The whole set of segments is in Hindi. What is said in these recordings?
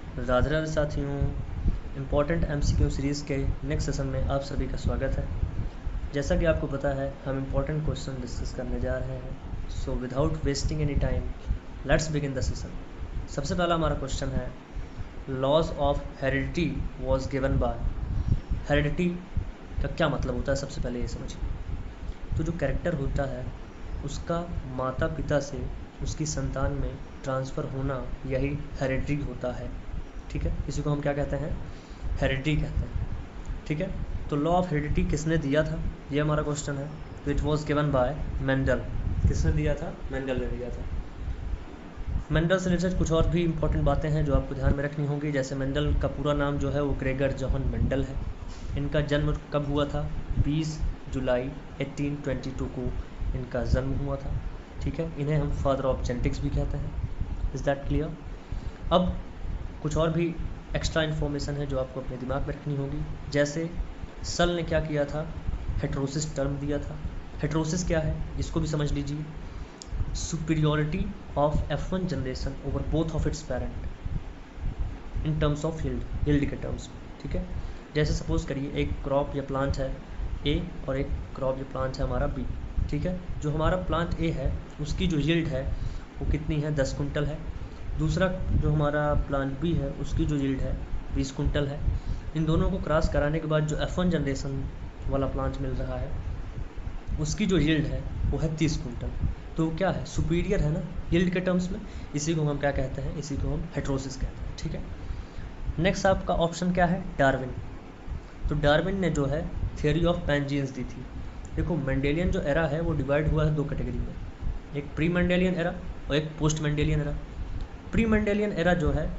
राधे राधे साथियों, इम्पॉर्टेंट एमसीक्यू सीरीज़ के नेक्स्ट सेशन में आप सभी का स्वागत है। जैसा कि आपको पता है, हम इम्पॉर्टेंट क्वेश्चन डिस्कस करने जा रहे हैं। So without wasting any time, let's begin the session. सबसे पहला हमारा क्वेश्चन है, laws of heredity was given by. Heredity का क्या मतलब होता है, सबसे पहले ये समझिए। तो जो कैरेक्टर होता है उसका माता पिता से उसकी संतान में ट्रांसफ़र होना, यही हेरिडिटी होता है। ठीक है, इसी को हम क्या कहते हैं, हेरिडिटी कहते हैं। ठीक है, तो लॉ ऑफ हेरिडिटी किसने दिया था, ये हमारा क्वेश्चन है। तो it was given bye Mendel. किसने दिया था, मेंडल ने दिया था। मेंडल से रिलेटेड कुछ और भी इंपॉर्टेंट बातें हैं जो आपको ध्यान में रखनी होंगी। जैसे मेंडल का पूरा नाम जो है वो ग्रेगर जॉहन मेंडल है। इनका जन्म कब हुआ था, 20 जुलाई 1822 को इनका जन्म हुआ था। ठीक है, इन्हें हम फादर ऑफ जेनेटिक्स भी कहते हैं। Is that clear? अब कुछ और भी एक्स्ट्रा इन्फॉर्मेशन है जो आपको अपने दिमाग में रखनी होगी। जैसे सल ने क्या किया था, हेट्रोसिस टर्म दिया था। हेट्रोसिस क्या है, इसको भी समझ लीजिए। Superiority of F1 generation over both of its parent in terms of yield के टर्म्स में। ठीक है, जैसे सपोज करिए एक क्रॉप या प्लांट है A और एक क्रॉप या प्लांट है हमारा B। ठीक है, जो हमारा प्लांट A है उसकी जो यील्ड है वो कितनी है, 10 कुंटल है। दूसरा जो हमारा प्लांट B है उसकी जो यील्ड है 20 कुंटल है। इन दोनों को क्रॉस कराने के बाद जो F1 जनरेशन वाला प्लांट मिल रहा है उसकी जो यील्ड है वो है 30 कुंटल। तो क्या है, सुपीरियर है ना यील्ड के टर्म्स में। इसी को हम क्या कहते हैं, इसी को हम हेट्रोसिस कहते हैं। ठीक है, नेक्स्ट आपका ऑप्शन क्या है, डार्विन। तो डार्विन ने जो है थियोरी ऑफ पैनजीन्स दी थी। देखो, मेंडेलियन जो एरा है वो डिवाइड हुआ है दो कैटेगरी में, एक प्री मेंडेलियन एरा और एक post Mendelian era. Pre Mendelian era जो है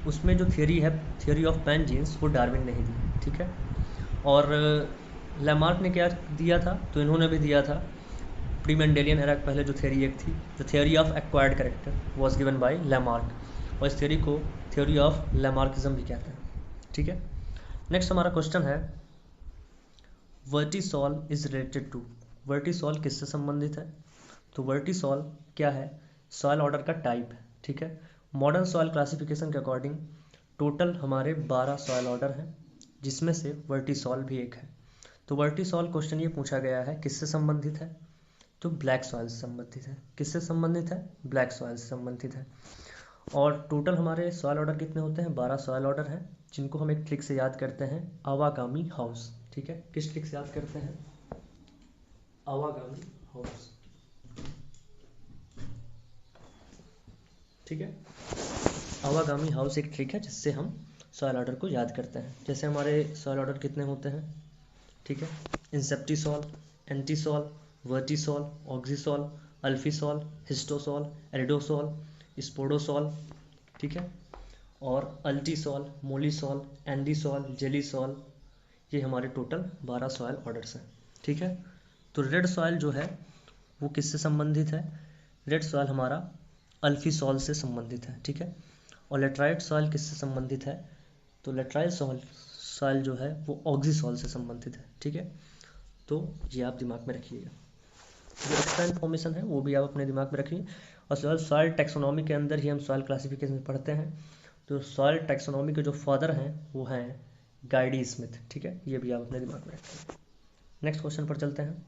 उसमें जो थियोरी है, थियोरी ऑफ पैनजीन्स, वो डार्विन ने ही दी। ठीक है, और लैमार्क ने क्या दिया था, तो इन्होंने भी दिया था। प्री मेंडेलियन एरा पहले जो थियोरी एक थी, जो theory of acquired character was given bye Lamarck, और इस थियोरी को थियोरी ऑफ लैमार्किज्म भी कहते हैं। ठीक है, नेक्स्ट हमारा क्वेश्चन है, वर्टिसॉल इज रिलेटेड टू। वर्टिसॉल किससे संबंधित है, तो वर्टिसॉल क्या है, सॉइल ऑर्डर का टाइप है। ठीक है, मॉडर्न सॉइल क्लासिफिकेशन के अकॉर्डिंग टोटल हमारे 12 सॉइल ऑर्डर हैं, जिसमें से वर्टिसॉल भी एक है। तो वर्टिसॉल क्वेश्चन ये पूछा गया है किससे संबंधित है, तो ब्लैक सॉइल से संबंधित है। किससे संबंधित है, ब्लैक सॉइल से संबंधित है। और टोटल हमारे सॉइल ऑर्डर कितने होते हैं, 12 सॉइल ऑर्डर हैं, जिनको हम एक ट्रिक से याद करते हैं, आवागामी हाउस। ठीक है, किस ट्रिक से याद करते हैं, आवागामी हाउस। ठीक है, आवागामी हाउस एक ट्रिक है जिससे हम सॉइल ऑर्डर को याद करते हैं। जैसे हमारे सॉइल ऑर्डर कितने होते हैं, ठीक है, इंसेप्टिसॉल, एंटीसॉल, वर्टिसॉल, ऑक्सीसॉल, अल्फिसॉल, हिस्टोसॉल, एरिडोसॉल, स्पोडोसॉल। ठीक है, और अल्टीसॉल, मोलिसॉल, एंडीसॉल, जेलीसॉल। ये हमारे टोटल 12 सॉइल ऑर्डर्स हैं। ठीक है, तो रेड सॉइल जो है वो किससे संबंधित है, रेड सॉइल हमारा अल्फिसॉल से संबंधित है। ठीक है, और लेटराइट सॉइल किससे संबंधित है, तो लेटराइट सॉइल जो है वो ऑक्सीसॉल से संबंधित है। ठीक है, तो ये आप दिमाग में रखिएगा। जो एक्स्ट्रा इन्फॉर्मेशन है वो भी आप अपने दिमाग में रखिए। और सॉइल टैक्सोनॉमी के अंदर ही हम सॉइल क्लासिफिकेशन पढ़ते हैं। तो सॉइल टैक्सोनॉमी के जो फादर हैं वो हैं गाइडी स्मिथ। ठीक है, ये भी आप अपने दिमाग में रखिए। नेक्स्ट क्वेश्चन पर चलते हैं।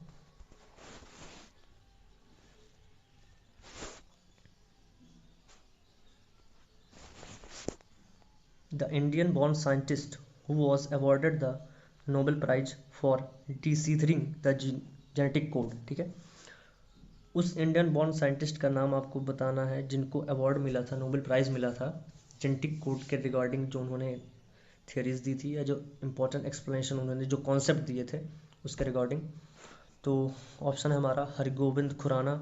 The Indian born scientist who was awarded the Nobel prize for deciphering the genetic code. ठीक है, उस इंडियन बॉर्न साइंटिस्ट का नाम आपको बताना है जिनको अवार्ड मिला था, नोबेल प्राइज़ मिला था जेनेटिक कोड के रिगार्डिंग, जो उन्होंने थियरीज दी थी या जो इम्पोर्टेंट एक्सप्लेनेशन उन्होंने जो कॉन्सेप्ट दिए थे उसके रिगार्डिंग। तो ऑप्शन है हमारा हरगोविंद खुराना,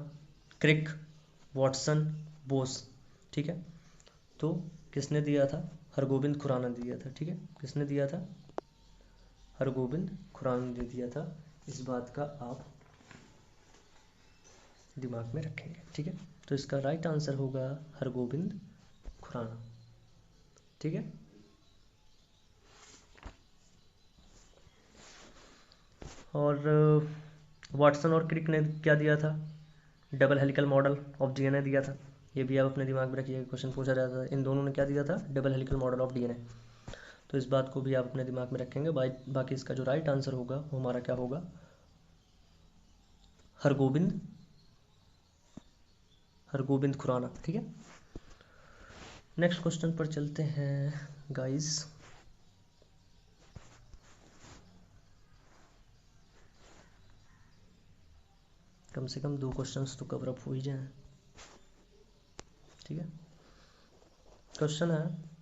क्रिक, वॉटसन, बोस। ठीक है, तो किसने दिया था, हरगोविंद खुराना ने दिया था। ठीक है, किसने दिया था, हरगोविंद खुराना ने दिया था। इस बात का आप दिमाग में रखेंगे। ठीक है, तो इसका राइट आंसर होगा हरगोविंद खुराना। ठीक है, और वाटसन और क्रिक ने क्या दिया था, double helical model of DNA दिया था। ये भी आप अपने दिमाग में रखिएगा, क्वेश्चन पूछा जाता है। इन दोनों ने क्या दिया था, double helical model of DNA. तो इस बात को भी आप अपने दिमाग में रखेंगे। बाकी इसका जो राइट आंसर होगा वो हमारा क्या होगा, हरगोबिंद खुराना। ठीक है, नेक्स्ट क्वेश्चन पर चलते हैं गाइस। कम से कम 2 क्वेश्चंस तो कवर अप हो ही जाएं। ठीक है, क्वेश्चन है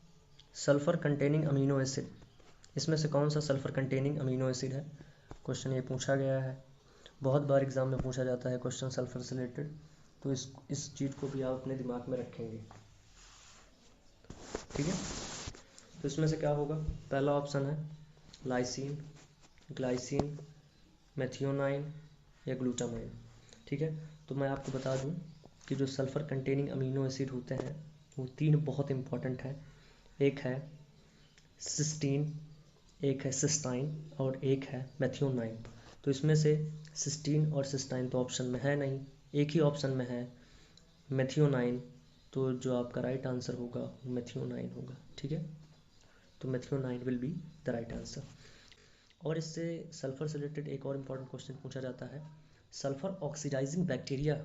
सल्फर कंटेनिंग अमीनो एसिड, इसमें से कौन सा सल्फर कंटेनिंग अमीनो एसिड है। क्वेश्चन ये पूछा गया है, बहुत बार एग्जाम में पूछा जाता है क्वेश्चन सल्फर से रिलेटेड, तो इस चीज़ को भी आप अपने दिमाग में रखेंगे। ठीक है, तो इसमें से क्या होगा, पहला ऑप्शन है लाइसिन, ग्लाइसिन, मेथियोनाइन या ग्लूटामाइन। ठीक है, तो मैं आपको बता दूं कि जो सल्फ़र कंटेनिंग अमीनो एसिड होते हैं वो 3 बहुत इंपॉर्टेंट हैं। एक है सिस्टीन, एक है सिस्टाइन और एक है मेथियोनाइन। तो इसमें से सिस्टीन और सिस्टाइन तो ऑप्शन में है नहीं, एक ही ऑप्शन में है मेथियोनाइन। तो जो आपका राइट आंसर होगा वो मेथियोनाइन होगा। ठीक है, तो methionine will be the right answer. और इससे सल्फ़र से रिलेटेड एक और इम्पॉर्टेंट क्वेश्चन पूछा जाता है, सल्फ़र ऑक्सीडाइजिंग बैक्टीरिया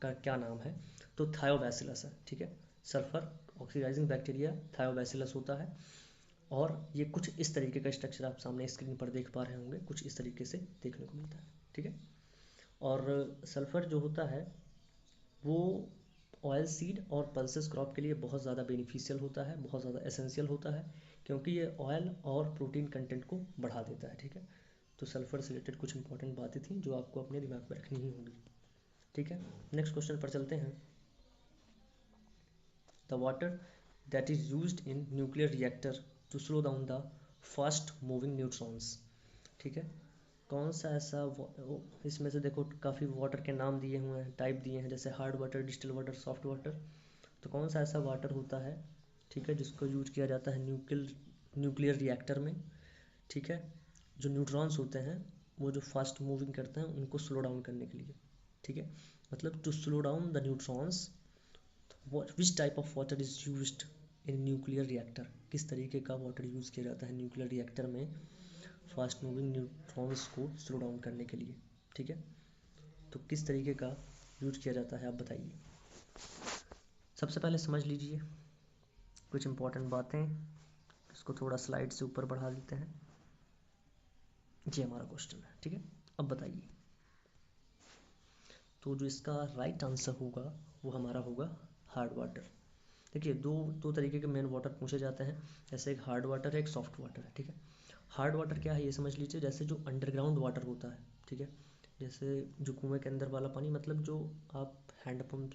का क्या नाम है। तो थायोबैसिलस है। ठीक है, सल्फ़र ऑक्सीडाइजिंग बैक्टीरिया थायोबैसिलस होता है। और ये कुछ इस तरीके का स्ट्रक्चर आप सामने स्क्रीन पर देख पा रहे होंगे, कुछ इस तरीके से देखने को मिलता है। ठीक है, और सल्फ़र जो होता है वो ऑयल सीड और पल्सेस क्रॉप के लिए बहुत ज़्यादा बेनिफिशियल होता है, बहुत ज़्यादा एसेंशियल होता है, क्योंकि ये ऑयल और प्रोटीन कंटेंट को बढ़ा देता है। ठीक है, तो सल्फ़र से रिलेटेड कुछ इंपॉर्टेंट बातें थी जो आपको अपने दिमाग में रखनी ही होगी। ठीक है, नेक्स्ट क्वेश्चन पर चलते हैं। The water that is used in nuclear reactor to slow down the fast moving neutrons. ठीक है, कौन सा ऐसा इसमें से देखो काफ़ी वाटर के नाम दिए हुए हैं, टाइप दिए हैं, जैसे hard water, distil water, soft water. तो कौन सा ऐसा वाटर होता है, ठीक है, जिसको यूज किया जाता है न्यूक्लियर रिएक्टर में। ठीक है, जो न्यूट्रॉन्स होते हैं वो जो फास्ट मूविंग करते हैं उनको स्लो डाउन करने के लिए। ठीक है, मतलब to slow down the neutrons, which type of water is used in nuclear reactor, किस तरीके का वाटर यूज़ किया जाता है न्यूक्लियर रिएक्टर में फास्ट मूविंग न्यूट्रॉन्स को स्लो डाउन करने के लिए। ठीक है, तो किस तरीके का यूज किया जाता है आप बताइए। सबसे पहले समझ लीजिए कुछ इंपॉर्टेंट बातें, इसको थोड़ा स्लाइड से ऊपर बढ़ा देते हैं। ये हमारा क्वेश्चन है। ठीक है, अब बताइए, तो जो इसका राइट आंसर होगा वो हमारा होगा हार्ड वाटर। देखिए दो तरीके के मेन वाटर पूछे जाते हैं, जैसे एक हार्ड वाटर है, एक सॉफ्ट वाटर है। ठीक है, हार्ड वाटर क्या है ये समझ लीजिए, जैसे जो अंडरग्राउंड वाटर होता है। ठीक है, जैसे जो कुएं के अंदर वाला पानी, मतलब जो आप हैंडपम्प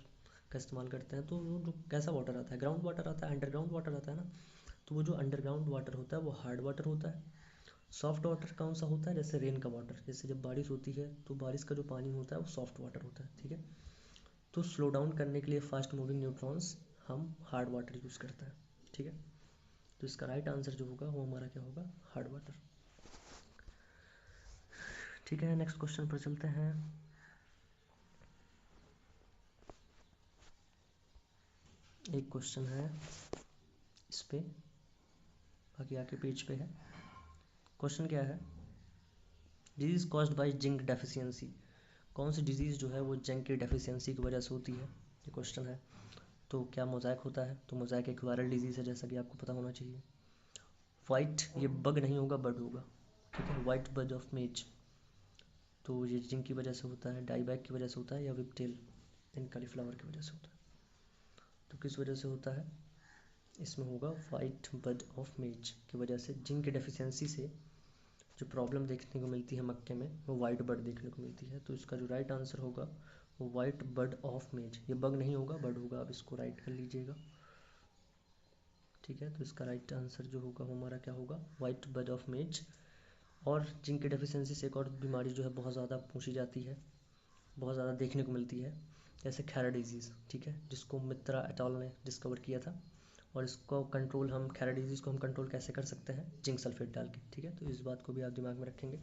का इस्तेमाल करते हैं तो वो जो कैसा वाटर आता है, ग्राउंड वाटर आता है, अंडरग्राउंड वाटर आता है ना। तो वो जो अंडरग्राउंड वाटर होता है वो हार्ड वाटर होता है। सॉफ्ट वाटर कौन सा होता है, जैसे रेन का वाटर, जैसे जब बारिश होती है तो बारिश का जो पानी होता है वो सॉफ्ट वाटर होता है। ठीक है, तो स्लो डाउन करने के लिए फास्ट मूविंग न्यूट्रॉन्स हम हार्ड वाटर यूज़ करते हैं। ठीक है, तो इसका राइट आंसर जो होगा वो हमारा क्या होगा, हार्ड वाटर। ठीक है, नेक्स्ट क्वेश्चन पर चलते हैं। एक क्वेश्चन है इस पे, बाकी आके पेज पे है। क्वेश्चन क्या है, disease caused by zinc deficiency, कौन सी डिजीज़ जो है वो जिंक की डेफिशिएंसी की वजह से होती है, ये क्वेश्चन है। तो क्या मोज़ाइक होता है, तो मोज़ाइक एक वायरल डिजीज़ है, जैसा कि आपको पता होना चाहिए। वाइट, ये बग नहीं होगा, बर्ड होगा। ठीक है, वाइट बर्ड ऑफ मेज, तो ये जिंक की वजह से होता है, डाईबैक की वजह से होता है, या विपटेल इन कालीफ्लावर की वजह से होता है। तो किस वजह से होता है, इसमें होगा वाइट बर्ड ऑफ मेज की वजह से, जिंक की डेफिशिएंसी से जो प्रॉब्लम देखने को मिलती है मक्के में वो वाइट बर्ड देखने को मिलती है। तो इसका जो राइट आंसर होगा वो वाइट बर्ड ऑफ मेज, ये बग नहीं होगा, बर्ड होगा, आप इसको राइट कर लीजिएगा। ठीक है, तो इसका राइट आंसर जो होगा वो हमारा क्या होगा, वाइट बर्ड ऑफ मेज। और जिंक की डेफिशिएंसी से एक और बीमारी जो है बहुत ज़्यादा पूछी जाती है, बहुत ज़्यादा देखने को मिलती है, जैसे खैरा डिजीज़। ठीक है, जिसको मित्रा एटॉल ने डिस्कवर किया था, और इसको कंट्रोल हम, खैरा डिजीज़ को हम कंट्रोल कैसे कर सकते हैं, जिंक सल्फेट डाल के। ठीक है, तो इस बात को भी आप दिमाग में रखेंगे।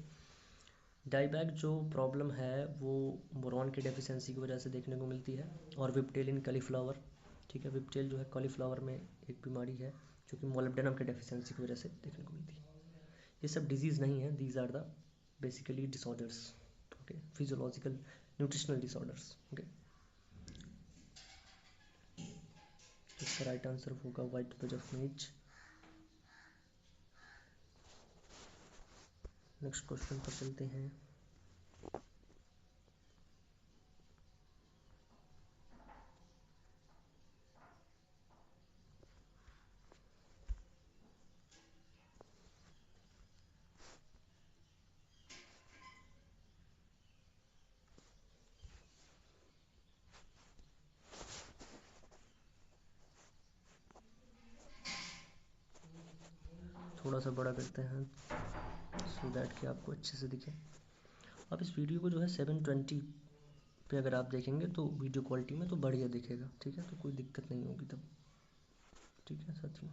डाईबैक जो प्रॉब्लम है वो बोरॉन की डेफिशिएंसी की वजह से देखने को मिलती है, और विपटेलिन कलीफ्लावर ठीक है। विपटेल जो है कॉलीफ्लावर में एक बीमारी है जो कि मोलिब्डेनम के डेफिशिएंसी की वजह से देखने को मिलती है। ये सब डिजीज़ नहीं है, these are the basically disorders, okay, physiological nutritional disorders, okay. इसका राइट आंसर होगा white page of meat. Next question पर चलते हैं। थोड़ा सा बड़ा करते हैं सो दैट कि आपको अच्छे से दिखे। आप इस वीडियो को जो है 720 पे अगर आप देखेंगे तो वीडियो क्वालिटी में तो बढ़िया दिखेगा, ठीक है, तो कोई दिक्कत नहीं होगी तब, ठीक है साथियों।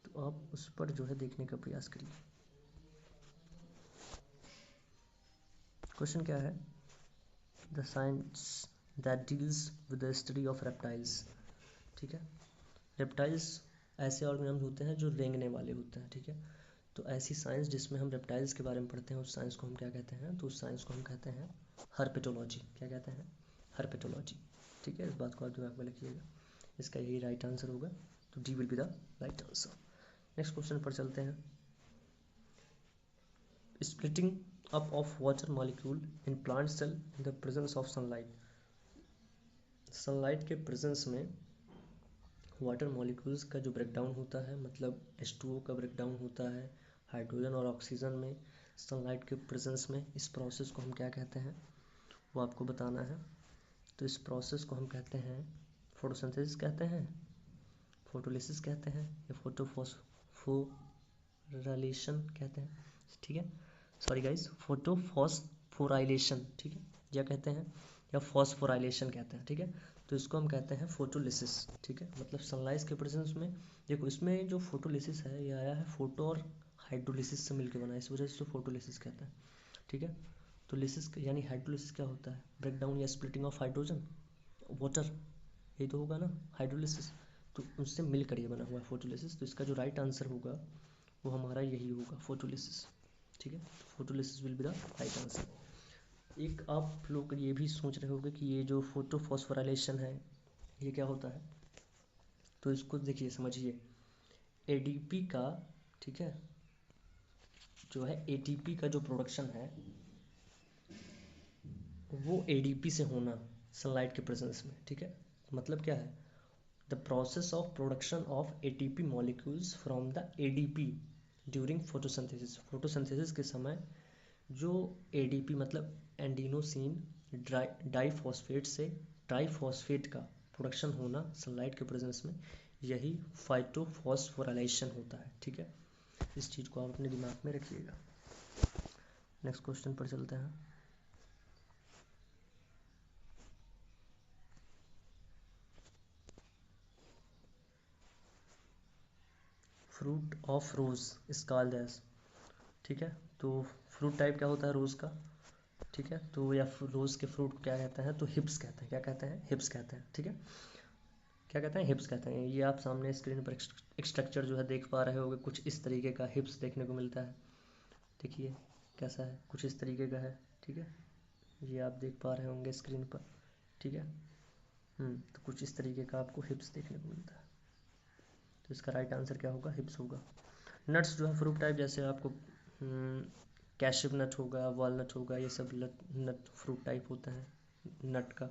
तो आप उस पर जो है देखने का प्रयास करिए। क्वेश्चन क्या है? The science that deals with the study of reptiles, ठीक है। रेप्टाइल्स ऐसे ऑर्गेनिज्म होते हैं जो रेंगने वाले होते हैं, ठीक है। तो ऐसी साइंस जिसमें हम रेप्टाइल्स के बारे में पढ़ते हैं उस साइंस को हम क्या कहते हैं? तो उस साइंस को हम कहते हैं हर्पेटोलॉजी। क्या कहते हैं? हर्पेटोलॉजी, ठीक है। इस बात को आप दिमाग में रखिएगा, इसका यही राइट आंसर होगा। तो D will be the right answer. Next question पर चलते हैं। Splitting up of water molecule in plant cell in the presence of sunlight. Sunlight के प्रेजेंस में वाटर मॉलिक्यूल्स का जो ब्रेकडाउन होता है, मतलब H2O का ब्रेकडाउन होता है हाइड्रोजन और ऑक्सीजन में सनलाइट के प्रेजेंस में, इस प्रोसेस को हम क्या कहते हैं वो आपको बताना है। तो इस प्रोसेस को हम कहते हैं फोटोसिंथेसिस कहते हैं, फोटोलिसिस कहते हैं, या फोटोफॉस्फोराइलेशन कहते हैं, ठीक है। सॉरी गाइस, फोटोफॉस्फोराइलेशन, ठीक है, या कहते हैं, या फॉस्फोराइलेशन कहते हैं, ठीक है। तो इसको हम कहते हैं फोटोलिसिस, ठीक है। मतलब सनलाइट के प्रेजेंस में, देखो इसमें जो फोटोलिसिस है ये आया है फोटो और हाइड्रोलिसिस से मिलकर बना है, इस वजह से तो फोटोलिसिस कहते हैं, ठीक है। तो लिसिस यानी हाइड्रोलिसिस क्या होता है? ब्रेकडाउन या स्प्लिटिंग ऑफ हाइड्रोजन वाटर, यही तो होगा ना हाइड्रोलिसिस। तो उससे मिलकर ये बना हुआ है फोटोलिसिस। तो इसका जो राइट आंसर होगा वो हमारा यही होगा, फोटोलिसिस, ठीक है। Photolysis will be the right answer. एक आप लोग ये भी सोच रहे होंगे कि ये जो फोटोफॉस्फोराइलेशन है ये क्या होता है, तो इसको देखिए समझिए। एडीपी का, ठीक है, जो है एटीपी का जो प्रोडक्शन है वो एडीपी से होना सनलाइट के प्रेजेंस में, ठीक है। मतलब क्या है? The process of production of ATP molecules from the ADP during photosynthesis. Photosynthesis के समय जो एडीपी मतलब एंडीनोसिन डाइफॉस्फेट से ट्राइफॉस्फेट का प्रोडक्शन होना सनलाइट के प्रेजेंस में, यही फाइटोफॉस्फोराइलेशन होता है, ठीक है। इस चीज़ को आप अपने दिमाग में रखिएगा। नेक्स्ट क्वेश्चन पर चलते हैं। Fruit of rose is called as, ठीक है। तो फ्रूट टाइप क्या होता है रोज़ का, ठीक है। तो या रोज़ के फ्रूट को क्या कहते हैं? तो हिप्स कहते हैं। क्या कहते हैं? हिप्स कहते हैं, ठीक है। क्या कहते हैं? हिप्स कहते हैं। ये आप सामने स्क्रीन पर एक स्ट्रक्चर जो है देख पा रहे होगे, कुछ इस तरीके का हिप्स देखने को मिलता है। देखिए कैसा है, कुछ इस तरीके का है, ठीक है। ये आप देख पा रहे होंगे स्क्रीन पर, ठीक है। तो कुछ इस तरीके का आपको हिप्स देखने को मिलता है। तो इसका राइट आंसर क्या होगा? हिप्स होगा। नट्स जो है फ्रूट टाइप, जैसे आपको कैशिव नट होगा, वॉलनट होगा, ये सब नट फ्रूट टाइप होता है नट का।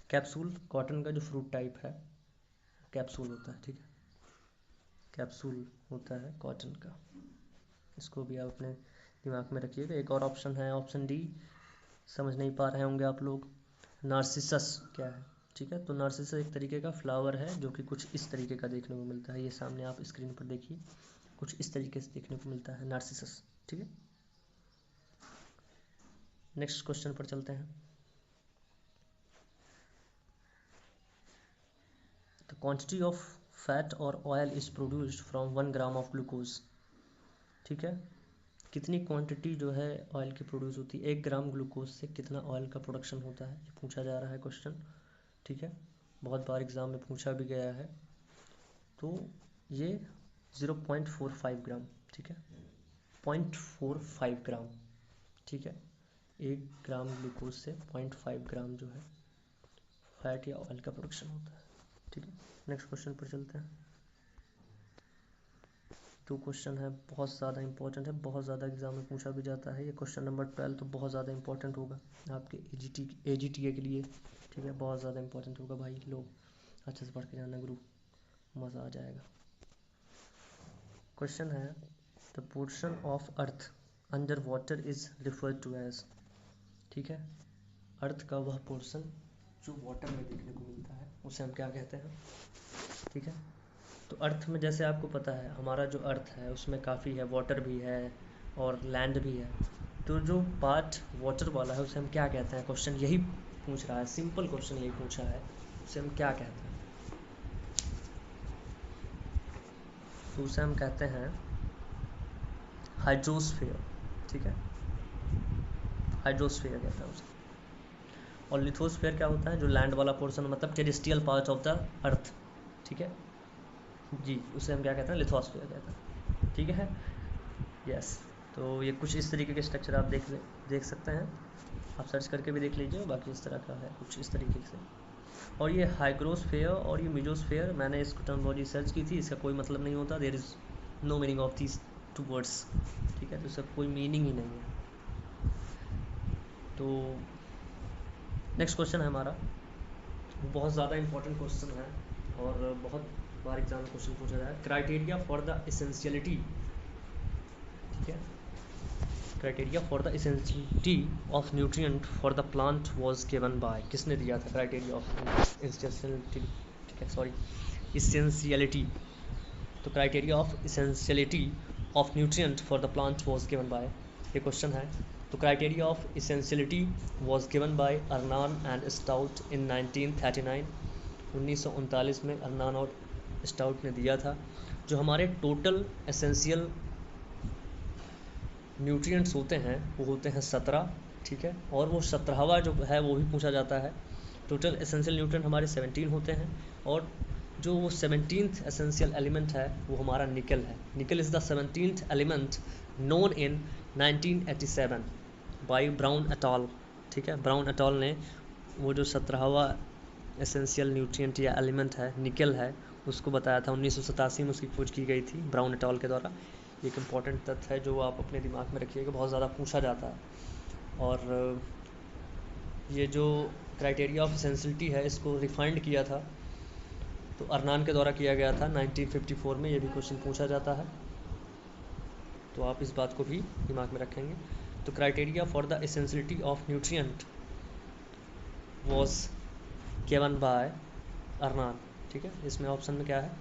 कैप्सूल कॉटन का जो फ्रूट टाइप है कैप्सूल होता है, ठीक है। कैप्सूल होता है कॉटन का, इसको भी आप अपने दिमाग में रखिएगा। एक और ऑप्शन है, ऑप्शन डी, समझ नहीं पा रहे होंगे आप लोग। नार्सिसस क्या है, ठीक है। तो नार्सिसस एक तरीके का फ्लावर है जो कि कुछ इस तरीके का देखने को मिलता है। ये सामने आप स्क्रीन पर देखिए, कुछ इस तरीके से देखने को मिलता है नार्सिसस, ठीक है। नेक्स्ट क्वेश्चन पर चलते हैं। द क्वांटिटी ऑफ फैट और oil is produced from 1 gram of glucose, ठीक है। कितनी क्वांटिटी जो है ऑयल की प्रोड्यूस होती है? 1 ग्राम ग्लूकोज से कितना ऑयल का प्रोडक्शन होता है, ये पूछा जा रहा है क्वेश्चन, ठीक है। बहुत बार एग्ज़ाम में पूछा भी गया है। तो ये 0.45 ग्राम, ठीक है, 0.45 ग्राम, ठीक है। 1 ग्राम ग्लूकोज से 0.5 ग्राम जो है फैट या ऑयल का प्रोडक्शन होता है, ठीक है। नेक्स्ट क्वेश्चन पर चलते हैं। जो क्वेश्चन है बहुत ज़्यादा इंपॉर्टेंट है, बहुत ज़्यादा एग्जाम में पूछा भी जाता है। ये क्वेश्चन नंबर 12 तो बहुत ज़्यादा इंपॉर्टेंट होगा आपके AGTA के लिए, ठीक है। बहुत ज़्यादा इंपॉर्टेंट होगा भाई, लोग अच्छे से पढ़ के जाना ग्रुप, मज़ा आ जाएगा। क्वेश्चन है the portion of earth under water is referred to as, ठीक है। अर्थ का वह पोर्शन जो वाटर में देखने को मिलता है उसे हम क्या कहते हैं, ठीक है। तो अर्थ में जैसे आपको पता है हमारा जो अर्थ है उसमें काफ़ी है, वाटर भी है और लैंड भी है। तो जो पार्ट वाटर वाला है उसे हम क्या कहते हैं, क्वेश्चन यही पूछ रहा है, सिंपल क्वेश्चन यही पूछा है, उसे हम क्या कहते हैं। तो उसे हम कहते हैं हाइड्रोस्फीयर, ठीक है, हाइड्रोस्फीयर कहते हैं उसे। और लिथोस्फीयर क्या होता है, जो लैंड वाला पोर्शन, मतलब terrestrial part of the earth, ठीक है जी, उसे हम क्या कहते हैं, लिथोस्फीयर कहते हैं, ठीक है। यस, तो ये कुछ इस तरीके के स्ट्रक्चर आप देख सकते हैं, आप सर्च करके भी देख लीजिए। बाकी इस तरह का है कुछ इस तरीके से। और ये हाइग्रोस्फीयर और ये मिजोस्फीयर, मैंने इसको टर्मोलॉजी सर्च की थी, इसका कोई मतलब नहीं होता, there is no meaning of these two words, ठीक है। तो इसका कोई मीनिंग ही नहीं है। तो नेक्स्ट क्वेश्चन है हमारा, बहुत ज़्यादा इंपॉर्टेंट क्वेश्चन है और बहुत बार एग्जाम में क्वेश्चन पूछा जाए। क्राइटेरिया फॉर द एसेंशियलिटी, ठीक है, criteria for the essentiality of nutrient for the plant was given by, किसने दिया था क्राइटेरिया ऑफ एसेंशियलिटी, ठीक है, सॉरी, एसेंशियलिटी। तो criteria of essentiality of nutrient for the plant was given by, ये क्वेश्चन है। तो criteria of essentiality was given by Arnon and Stout in 1939, 1939 में अर्नान और स्टाउट ने दिया था। जो हमारे टोटल एसेंशियल न्यूट्रिएंट्स होते हैं वो होते हैं 17, ठीक है। और वो 17वां जो है वो भी पूछा जाता है। टोटल एसेंशियल न्यूट्रिएंट हमारे 17 होते हैं और जो वो 17th एसेंशियल एलिमेंट है वो हमारा निकल है। Nickel is the 17th element known in 1987 by Brown et al, ठीक है। ब्राउन एट ऑल ने वो जो 17वां एसेंशियल न्यूट्रिएंट या एलिमेंट है निकल है उसको बताया था। 1987 में उसकी खोज की गई थी ब्राउन एट ऑल के द्वारा। एक इम्पॉर्टेंट तथ्य है जो आप अपने दिमाग में रखिएगा, बहुत ज़्यादा पूछा जाता है। और ये जो क्राइटेरिया ऑफ एसेंशियलिटी है इसको रिफाइंड किया था तो अर्नान के द्वारा किया गया था 1954 में। ये भी क्वेश्चन पूछा जाता है, तो आप इस बात को भी दिमाग में रखेंगे। तो criteria for the essentiality of nutrient was given by Arnon, ठीक है। इसमें ऑप्शन में क्या है,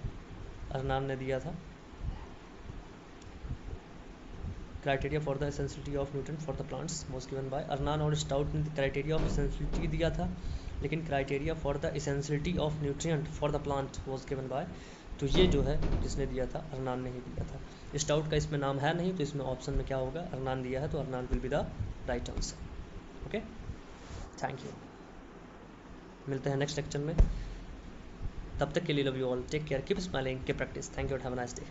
अर्नान ने दिया था criteria for the essentiality of nutrient for the plants was given by Arnon. और स्टाउट ने क्राइटेरिया ऑफ एसेंशियलिटी दिया था, लेकिन criteria for the essentiality of nutrient for the plant was given by, तो ये जो है जिसने दिया था अर्नान ने ही दिया था। स्टाउट का इसमें नाम है नहीं, तो इसमें ऑप्शन में क्या होगा, अर्नान दिया है तो Arnon will be the right answer. Okay, thank you, मिलते हैं नेक्स्ट लेक्चर में। तब तक के लिए love you all, take care, keep smiling, keep practice, thank you, have a nice day.